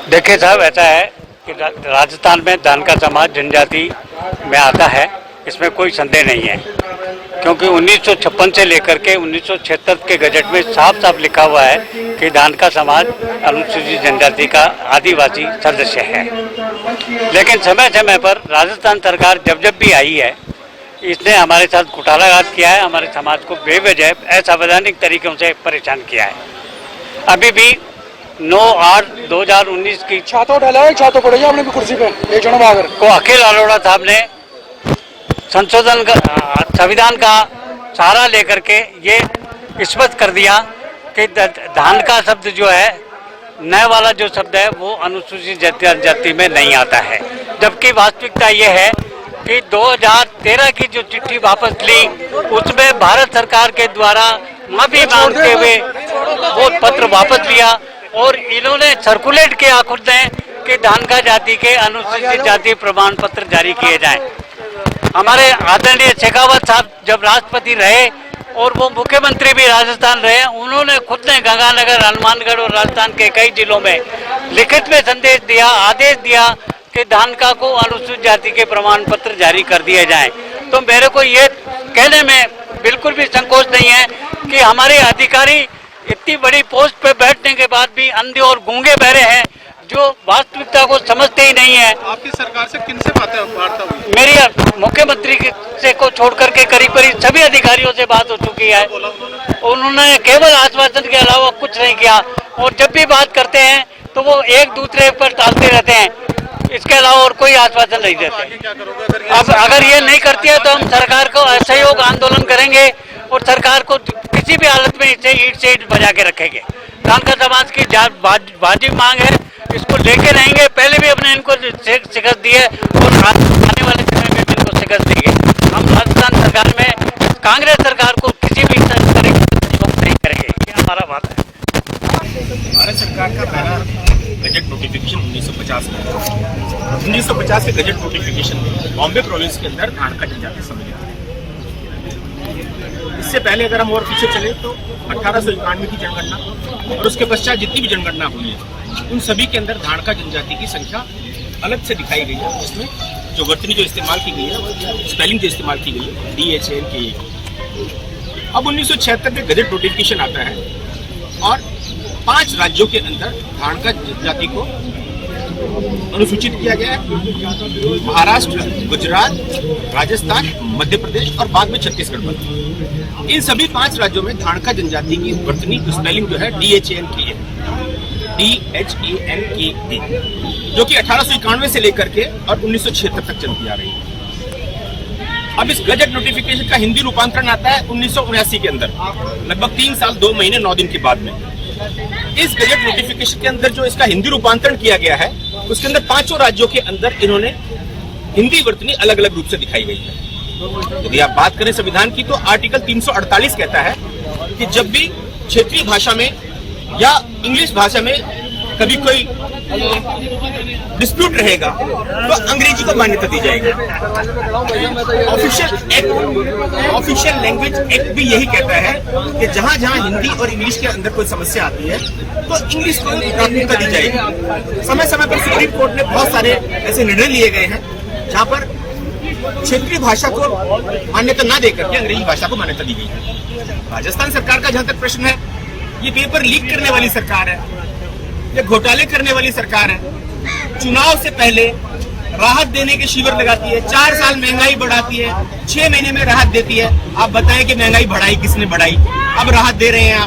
देखिए साहब, ऐसा है कि राजस्थान में धानका समाज जनजाति में आता है, इसमें कोई संदेह नहीं है, क्योंकि 1956 से लेकर के 1976 के गजट में साफ साफ लिखा हुआ है कि धानका समाज अनुसूचित जनजाति का आदिवासी सदस्य है। लेकिन समय समय पर राजस्थान सरकार जब जब भी आई है, इसने हमारे साथ कुठाराघात किया है, हमारे समाज को बेवजह असंवैधानिक तरीकों से परेशान किया है। अभी भी 9/8/2019 की छातों पड़ेगा अपने कुर्सी पे एक जन को अखिल अरोड़ा साहब ने संशोधन संविधान का सहारा लेकर के ये स्पष्ट कर दिया कि धान का शब्द जो है, नए वाला जो शब्द है वो अनुसूचित जाति में नहीं आता है। जबकि वास्तविकता ये है कि 2013 की जो चिट्ठी वापस ली, उसमें भारत सरकार के द्वारा माफी मांगते हुए वो पत्र वापस लिया और इन्होंने सर्कुलेट किया खुद ने कि धानका जाति के अनुसूचित जाति प्रमाण पत्र जारी किए जाएं। हमारे आदरणीय शेखावत साहब जब राष्ट्रपति रहे और वो मुख्यमंत्री भी राजस्थान रहे, उन्होंने खुद ने गंगानगर, हनुमानगढ़ और राजस्थान के कई जिलों में लिखित में संदेश दिया, आदेश दिया कि धानका को अनुसूचित जाति के प्रमाण पत्र जारी कर दिए जाएं। तो मेरे को ये कहने में बिल्कुल भी संकोच नहीं है कि हमारे अधिकारी इतनी बड़ी पोस्ट पे बैठने के बाद भी अंधे और गूंगे बहरे हैं, जो वास्तविकता को समझते ही नहीं है। आपकी सरकार से किनसे वार्ता हुई? मेरी मुख्यमंत्री से को छोड़ करके करीब सभी अधिकारियों से बात हो चुकी है। उन्होंने केवल आश्वासन के अलावा कुछ नहीं किया और जब भी बात करते हैं तो वो एक दूसरे पर टालते रहते हैं, इसके अलावा और कोई आश्वासन नहीं देते। अब अगर ये नहीं करती है तो हम सरकार को असहयोग आंदोलन करेंगे और सरकार को किसी भी हालत में इसे ईंट से ईंट बजा के रखेंगे। धानका समाज की वाजिब मांग है, इसको लेके रहेंगे। पहले भी अपने इनको शिकस्त दी है और आने वाले समय में भी इनको शिकस्त देंगे। हम राजस्थान सरकार में कांग्रेस सरकार को किसी भी तरह का सहयोग नहीं करेंगे, ये हमारा बात है। भारत सरकार का पहला गजट नोटिफिकेशन 1950 में 1950 के गजट नोटिफिकेशन में बॉम्बे प्रोविंस के अंदर धानका जनजाति सम्मिलित है। इससे पहले अगर हम और पीछे चले तो 1891 की जनगणना और उसके पश्चात जितनी भी जनगणना हुई है, उन सभी के अंदर धानका जनजाति की संख्या अलग से दिखाई गई है। जिसमें जो वर्तनी जो इस्तेमाल की गई है, स्पेलिंग जो इस्तेमाल की गई है, DHANKA। अब 1976 में गजट नोटिफिकेशन आता है और 5 राज्यों के अंदर धानका जनजाति को अनुसूचित किया गया है। महाराष्ट्र, गुजरात, राजस्थान, मध्य प्रदेश और बाद में छत्तीसगढ़ पर। इन सभी 5 राज्यों में धानका जनजाति की वर्तनी स्पेलिंग जो है DHANKA, जो कि 1891 से लेकर के और 1976 तक चलती आ रही है। अब इस गजट नोटिफिकेशन का हिंदी रूपांतरण आता है 1979 के अंदर, लगभग 3 साल 2 महीने 9 दिन के बाद में। इस गजट नोटिफिकेशन के अंदर जो इसका हिंदी रूपांतरण किया गया है, उसके अंदर 5 राज्यों के अंदर इन्होंने हिंदी वर्तनी अलग अलग रूप से दिखाई गई है। यदि आप बात करें संविधान की तो आर्टिकल 348 कहता है कि जब भी क्षेत्रीय भाषा में या इंग्लिश भाषा में कभी कोई डिस्प्यूट रहेगा तो अंग्रेजी को मान्यता दी जाएगी। ऑफिशियल लैंग्वेज एक्ट भी यही कहता है कि जहां जहां हिंदी और इंग्लिश के अंदर कोई समस्या आती है तो इंग्लिश को प्राथमिकता दी जाएगी। समय समय पर सुप्रीम कोर्ट ने बहुत सारे ऐसे निर्णय लिए गए हैं जहां पर क्षेत्रीय भाषा को मान्यता न देकर के अंग्रेजी भाषा को मान्यता दी गई है। राजस्थान सरकार का जहां तक प्रश्न है, ये पेपर लीक करने वाली सरकार है, ये घोटाले करने वाली सरकार है। चुनाव से पहले राहत देने के शिविर लगाती है, 4 साल महंगाई बढ़ाती है, 6 महीने में राहत देती है। आप बताएं कि महंगाई बढ़ाई किसने बढ़ाई? अब राहत दे रहे हैं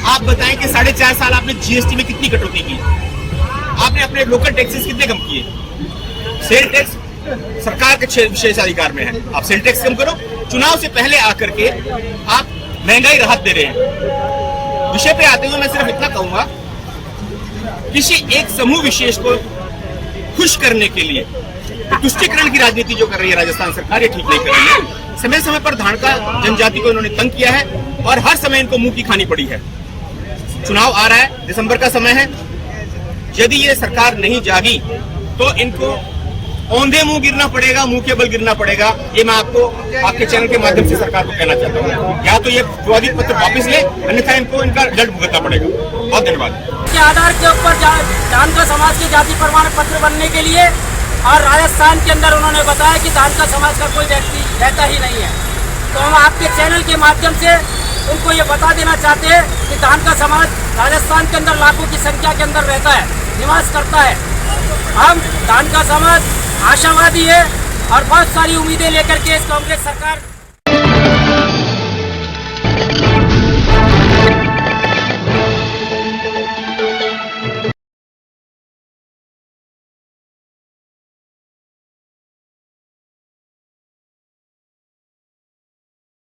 आप बताएं कि 4.5 साल आपने GST में कितनी कटौती की? आपने अपने लोकल टैक्सेस कितने कम किए? सेल टैक्स सरकार के विशेषाधिकार में है, आप सेल टैक्स कम करो। चुनाव से पहले आकर के आप महंगाई राहत दे रहे हैं। विषय पे आते हुए मैं सिर्फ इतना कहूंगा, किसी एक समूह विशेष को खुश करने के लिए तुष्टीकरण की राजनीति जो कर रही है राजस्थान सरकार, ये ठीक नहीं कर रही है। समय समय पर धानका जनजाति को इन्होंने तंग किया है और हर समय इनको मुंह की खानी पड़ी है। चुनाव आ रहा है, दिसंबर का समय है, यदि ये सरकार नहीं जागी तो इनको औंधे मुंह गिरना पड़ेगा, मुंह के बल गिरना पड़ेगा। ये मैं आपको आपके चैनल के माध्यम से सरकार को कहना चाहता हूँ। या तो ये विवादित पत्र वापस ले, अन्यथा इनको इनका दंड भुगतना पड़ेगा। बहुत धन्यवाद। के आधार के ऊपर धानका समाज के जाति प्रमाण पत्र बनने के लिए और राजस्थान के अंदर उन्होंने बताया कि धानका समाज का कोई व्यक्ति रहता ही नहीं है। तो हम आपके चैनल के माध्यम से उनको ये बता देना चाहते हैं कि धानका समाज राजस्थान के अंदर लाखों की संख्या के अंदर रहता है, निवास करता है। हम धानका समाज आशावादी है और बहुत सारी उम्मीदें लेकर के इस कांग्रेस सरकार